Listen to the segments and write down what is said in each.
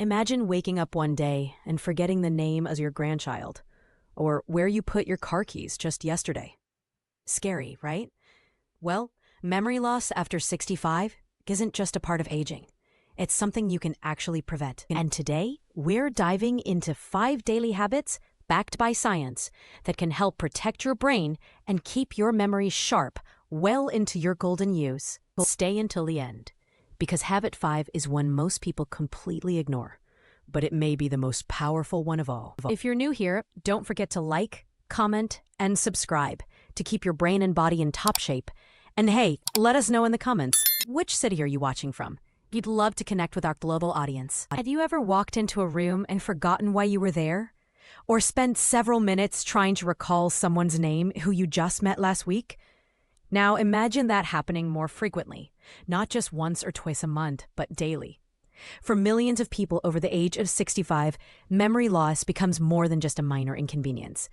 Imagine waking up one day and forgetting the name of your grandchild, or where you put your car keys just yesterday. Scary, right? Well, memory loss after 65 isn't just a part of aging. It's something you can actually prevent. And today, we're diving into 5 daily habits backed by science that can help protect your brain and keep your memory sharp well into your golden years. Stay until the end, because habit 5 is one most people completely ignore, but it may be the most powerful one of all. If you're new here, don't forget to like, comment, and subscribe to keep your brain and body in top shape. And hey, let us know in the comments, which city are you watching from? We'd love to connect with our global audience. Have you ever walked into a room and forgotten why you were there? Or spent several minutes trying to recall someone's name who you just met last week? Now imagine that happening more frequently, not just once or twice a month, but daily. For millions of people over the age of 65, memory loss becomes more than just a minor inconvenience.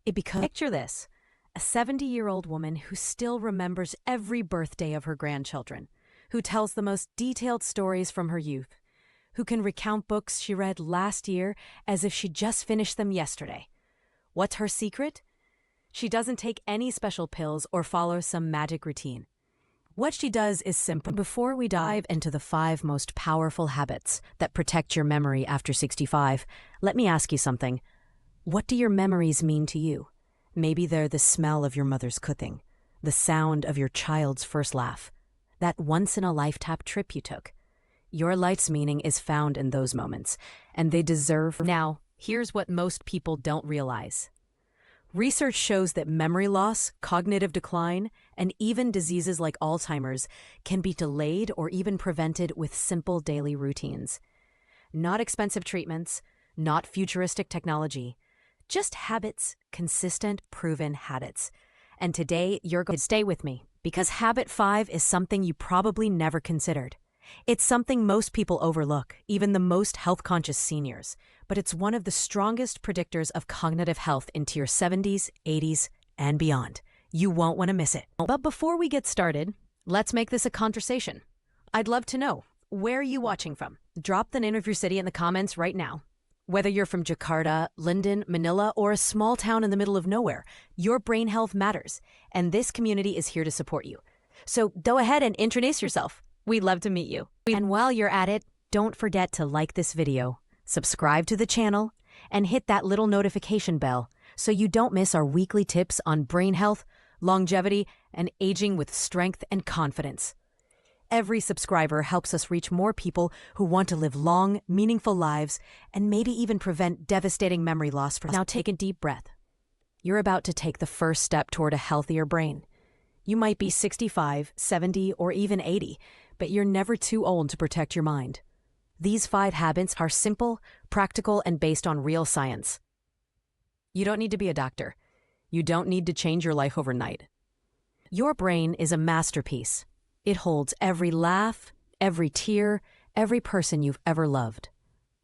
Picture this, a 70-year-old woman who still remembers every birthday of her grandchildren, who tells the most detailed stories from her youth, who can recount books she read last year as if she just finished them yesterday. What's her secret? She doesn't take any special pills or follow some magic routine. What she does is simple. Before we dive into the 5 most powerful habits that protect your memory after 65, let me ask you something. What do your memories mean to you? Maybe they're the smell of your mother's cooking, the sound of your child's first laugh, that once-in-a-lifetime trip you took. Your life's meaning is found in those moments, and they deserve. Now, here's what most people don't realize. Research shows that memory loss, cognitive decline, and even diseases like Alzheimer's can be delayed or even prevented with simple daily routines. Not expensive treatments, not futuristic technology, just habits, consistent, proven habits. And today, you're going to stay with me, because habit 5 is something you probably never considered. It's something most people overlook, even the most health-conscious seniors, but it's one of the strongest predictors of cognitive health into your 70s, 80s, and beyond. You won't want to miss it. But before we get started, let's make this a conversation. I'd love to know, where are you watching from? Drop the name of your city in the comments right now. Whether you're from Jakarta, London, Manila, or a small town in the middle of nowhere, your brain health matters, and this community is here to support you. So go ahead and introduce yourself. We'd love to meet you. And while you're at it, don't forget to like this video, subscribe to the channel, and hit that little notification bell so you don't miss our weekly tips on brain health, longevity, and aging with strength and confidence. Every subscriber helps us reach more people who want to live long, meaningful lives and maybe even prevent devastating memory loss. Now take a deep breath. You're about to take the first step toward a healthier brain. You might be 65, 70, or even 80, but you're never too old to protect your mind. These 5 habits are simple, practical, and based on real science. You don't need to be a doctor. You don't need to change your life overnight. Your brain is a masterpiece. It holds every laugh, every tear, every person you've ever loved.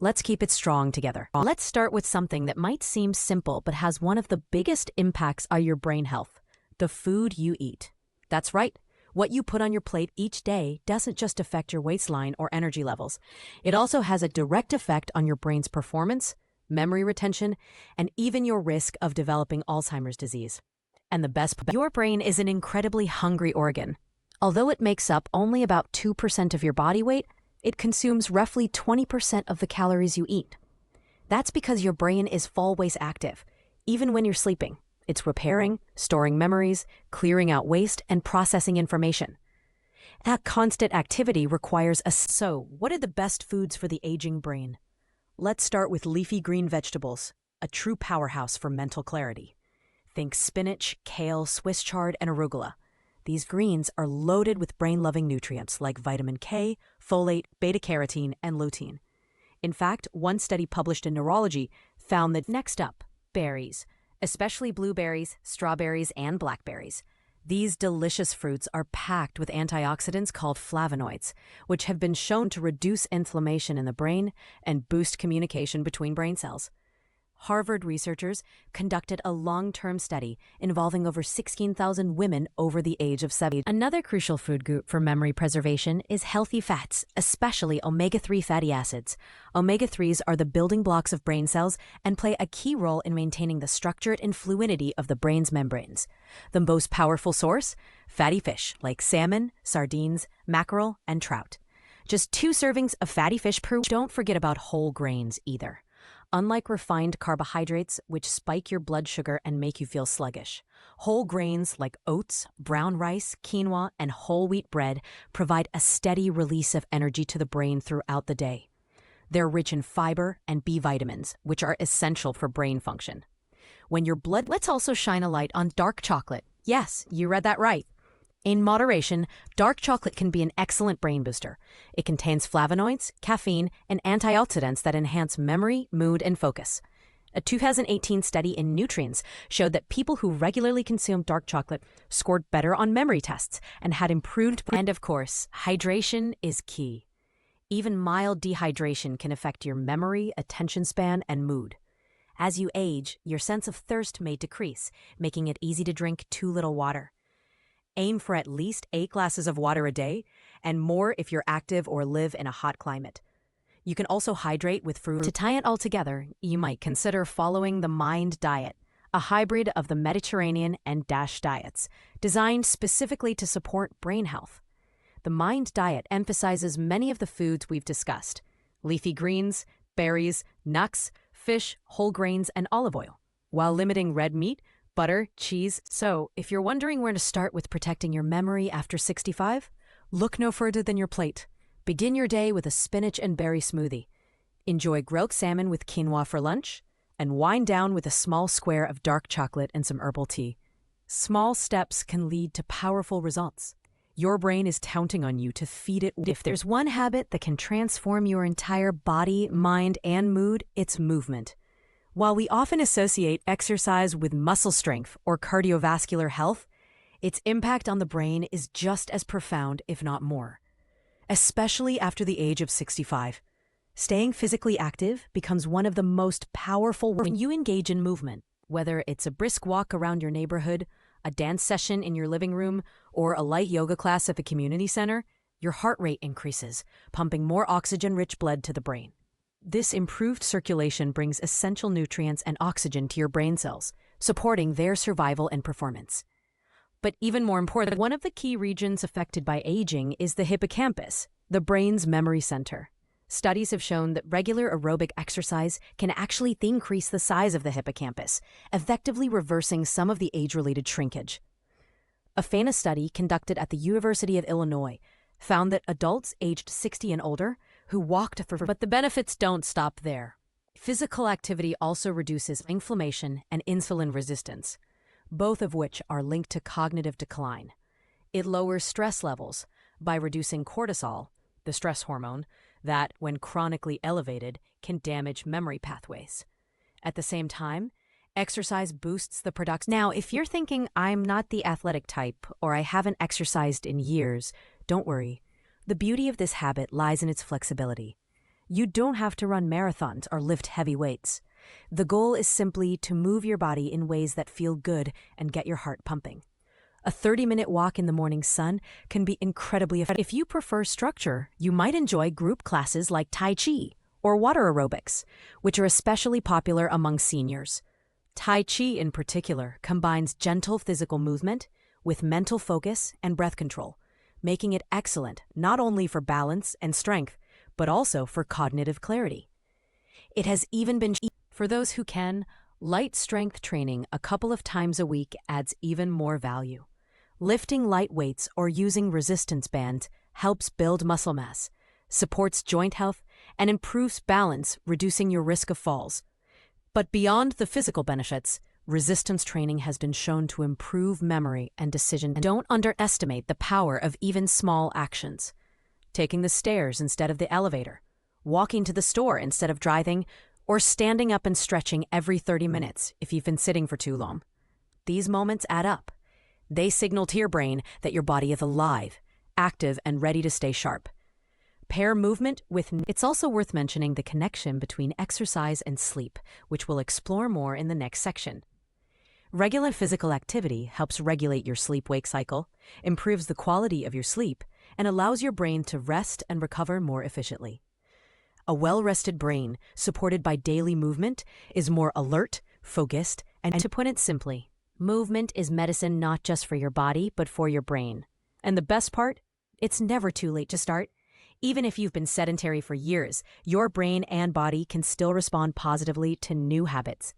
Let's keep it strong together. Let's start with something that might seem simple but has one of the biggest impacts on your brain health: the food you eat. That's right. What you put on your plate each day doesn't just affect your waistline or energy levels. It also has a direct effect on your brain's performance, memory retention, and even your risk of developing Alzheimer's disease. And the best part, your brain is an incredibly hungry organ. Although it makes up only about 2% of your body weight, it consumes roughly 20% of the calories you eat. That's because your brain is always active, even when you're sleeping. It's repairing, storing memories, clearing out waste, and processing information. That constant activity requires a... So, what are the best foods for the aging brain? Let's start with leafy green vegetables, a true powerhouse for mental clarity. Think spinach, kale, Swiss chard, and arugula. These greens are loaded with brain-loving nutrients like vitamin K, folate, beta-carotene, and lutein. In fact, one study published in Neurology found that. Next up, berries, especially blueberries, strawberries, and blackberries. These delicious fruits are packed with antioxidants called flavonoids, which have been shown to reduce inflammation in the brain and boost communication between brain cells. Harvard researchers conducted a long-term study involving over 16,000 women over the age of 70. Another crucial food group for memory preservation is healthy fats, especially omega-3 fatty acids. Omega-3s are the building blocks of brain cells and play a key role in maintaining the structure and fluidity of the brain's membranes. The most powerful source? Fatty fish like salmon, sardines, mackerel, and trout. Just 2 servings of fatty fish per week. Don't forget about whole grains either. Unlike refined carbohydrates, which spike your blood sugar and make you feel sluggish, whole grains like oats, brown rice, quinoa, and whole wheat bread provide a steady release of energy to the brain throughout the day. They're rich in fiber and B vitamins, which are essential for brain function. Let's also shine a light on dark chocolate. Yes, you read that right. In moderation, dark chocolate can be an excellent brain booster. It contains flavonoids, caffeine, and antioxidants that enhance memory, mood, and focus. A 2018 study in Nutrients showed that people who regularly consumed dark chocolate scored better on memory tests and had improved. And of course, hydration is key. Even mild dehydration can affect your memory, attention span, and mood. As you age, your sense of thirst may decrease, making it easy to drink too little water. Aim for at least 8 glasses of water a day, and more if you're active or live in a hot climate. You can also hydrate with fruit. To tie it all together, you might consider following the MIND diet, a hybrid of the Mediterranean and DASH diets, designed specifically to support brain health. The MIND diet emphasizes many of the foods we've discussed: leafy greens, berries, nuts, fish, whole grains, and olive oil, while limiting red meat, butter, cheese. So, if you're wondering where to start with protecting your memory after 65, look no further than your plate. Begin your day with a spinach and berry smoothie. Enjoy grilled salmon with quinoa for lunch, and wind down with a small square of dark chocolate and some herbal tea. Small steps can lead to powerful results. Your brain is counting on you to feed it. If there's one habit that can transform your entire body, mind, and mood, it's movement. While we often associate exercise with muscle strength or cardiovascular health, its impact on the brain is just as profound, if not more. Especially after the age of 65. Staying physically active becomes one of the most powerful when you engage in movement, whether it's a brisk walk around your neighborhood, a dance session in your living room, or a light yoga class at the community center, your heart rate increases, pumping more oxygen-rich blood to the brain. This improved circulation brings essential nutrients and oxygen to your brain cells, supporting their survival and performance. But even more important, one of the key regions affected by aging is the hippocampus, the brain's memory center. Studies have shown that regular aerobic exercise can actually increase the size of the hippocampus, effectively reversing some of the age-related shrinkage. A FANA study conducted at the University of Illinois found that adults aged 60 and older who walked but the benefits don't stop there. Physical activity also reduces inflammation and insulin resistance, both of which are linked to cognitive decline. It lowers stress levels by reducing cortisol, the stress hormone, that, when chronically elevated, can damage memory pathways. At the same time, exercise boosts the production. Now, if you're thinking, I'm not the athletic type, or I haven't exercised in years, don't worry. The beauty of this habit lies in its flexibility. You don't have to run marathons or lift heavy weights. The goal is simply to move your body in ways that feel good and get your heart pumping. A 30-minute walk in the morning sun can be incredibly effective. If you prefer structure, you might enjoy group classes like Tai Chi or water aerobics, which are especially popular among seniors. Tai Chi, in particular, combines gentle physical movement with mental focus and breath control, making it excellent not only for balance and strength, but also for cognitive clarity. It has even been for those who can, light strength training a couple of times a week adds even more value. Lifting light weights or using resistance bands helps build muscle mass, supports joint health, and improves balance, reducing your risk of falls. But beyond the physical benefits, resistance training has been shown to improve memory and decision. Don't underestimate the power of even small actions. Taking the stairs instead of the elevator, walking to the store instead of driving, or standing up and stretching every 30 minutes if you've been sitting for too long. These moments add up. They signal to your brain that your body is alive, active, and ready to stay sharp. Pair movement with. It's also worth mentioning the connection between exercise and sleep, which we'll explore more in the next section. Regular physical activity helps regulate your sleep-wake cycle, improves the quality of your sleep, and allows your brain to rest and recover more efficiently. A well-rested brain, supported by daily movement, is more alert, focused, and to put it simply, movement is medicine not just for your body, but for your brain. And the best part? It's never too late to start. Even if you've been sedentary for years, your brain and body can still respond positively to new habits.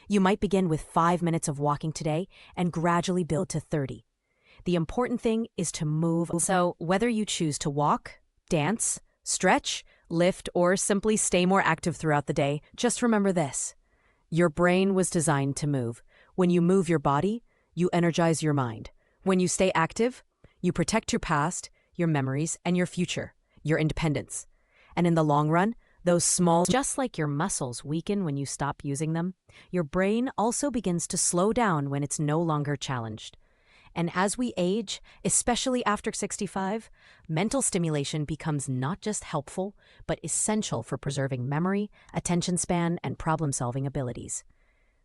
You might begin with 5 minutes of walking today and gradually build to 30. The important thing is to move. So whether you choose to walk, dance, stretch, lift, or simply stay more active throughout the day, just remember this. Your brain was designed to move. When you move your body, you energize your mind. When you stay active, you protect your past, your memories, and your future, your independence. And in the long run, those small, just like your muscles weaken when you stop using them, your brain also begins to slow down when it's no longer challenged. And as we age, especially after 65, mental stimulation becomes not just helpful, but essential for preserving memory, attention span, and problem-solving abilities.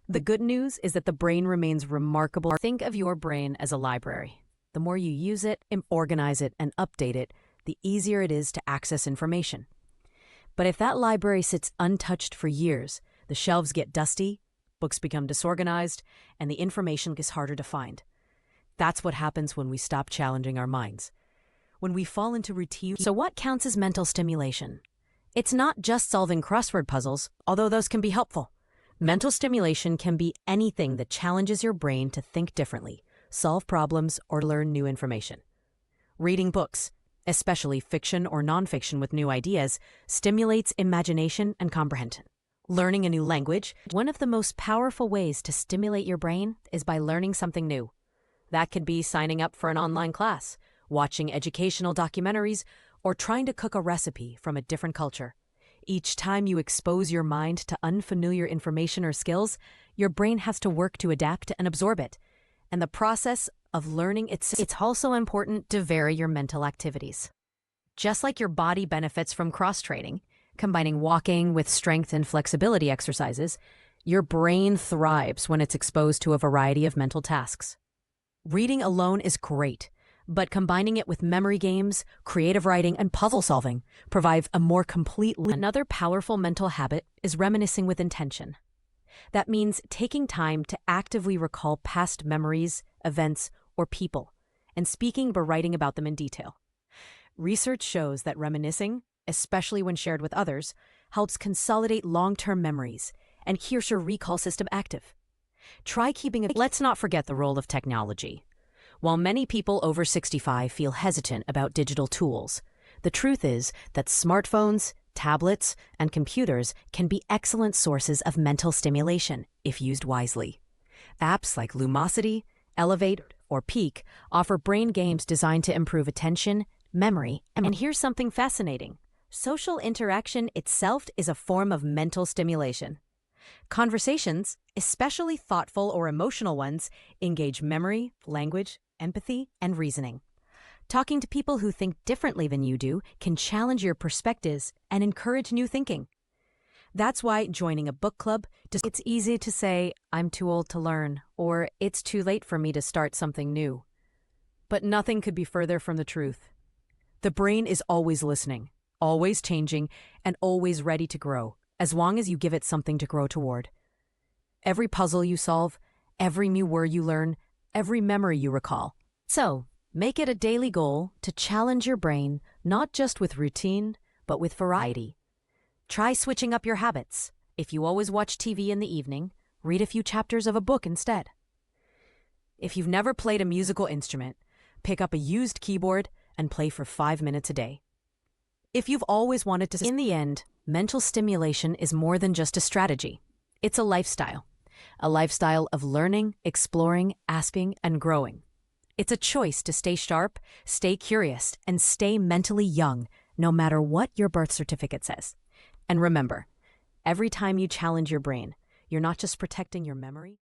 The good news is that the brain remains remarkable. Think of your brain as a library. The more you use it, organize it, and update it, the easier it is to access information. But if that library sits untouched for years, the shelves get dusty, books become disorganized, and the information gets harder to find. That's what happens when we stop challenging our minds. When we fall into routine. So what counts as mental stimulation? It's not just solving crossword puzzles, although those can be helpful. Mental stimulation can be anything that challenges your brain to think differently, solve problems, or learn new information. Reading books, especially fiction or nonfiction with new ideas, stimulates imagination and comprehension. Learning a new language, one of the most powerful ways to stimulate your brain is by learning something new. That could be signing up for an online class, watching educational documentaries, or trying to cook a recipe from a different culture. Each time you expose your mind to unfamiliar information or skills, your brain has to work to adapt and absorb it. And the process of learning, it's also important to vary your mental activities. Just like your body benefits from cross-training, combining walking with strength and flexibility exercises, your brain thrives when it's exposed to a variety of mental tasks. Reading alone is great, but combining it with memory games, creative writing, and puzzle solving provide a more complete. Another powerful mental habit is reminiscing with intention. That means taking time to actively recall past memories, events, or people, and speaking but writing about them in detail. Research shows that reminiscing, especially when shared with others, helps consolidate long-term memories and keeps your recall system active. Try keeping it. Let's not forget the role of technology. While many people over 65 feel hesitant about digital tools, the truth is that smartphones, tablets, and computers can be excellent sources of mental stimulation if used wisely. Apps like Lumosity, Elevate, or Peak offer brain games designed to improve attention, memory, and here's something fascinating. Social interaction itself is a form of mental stimulation. Conversations, especially thoughtful or emotional ones, engage memory, language, empathy, and reasoning. Talking to people who think differently than you do can challenge your perspectives and encourage new thinking. That's why joining a book club, it's easy to say, I'm too old to learn, or it's too late for me to start something new. But nothing could be further from the truth. The brain is always listening, always changing, and always ready to grow, as long as you give it something to grow toward. Every puzzle you solve, every new word you learn, every memory you recall. So, make it a daily goal to challenge your brain, not just with routine, but with variety. Try switching up your habits. If you always watch TV in the evening, read a few chapters of a book instead. If you've never played a musical instrument, pick up a used keyboard and play for 5 minutes a day. If you've always wanted to, in the end, mental stimulation is more than just a strategy. It's a lifestyle of learning, exploring, asking, and growing. It's a choice to stay sharp, stay curious, and stay mentally young, no matter what your birth certificate says. And remember, every time you challenge your brain, you're not just protecting your memory,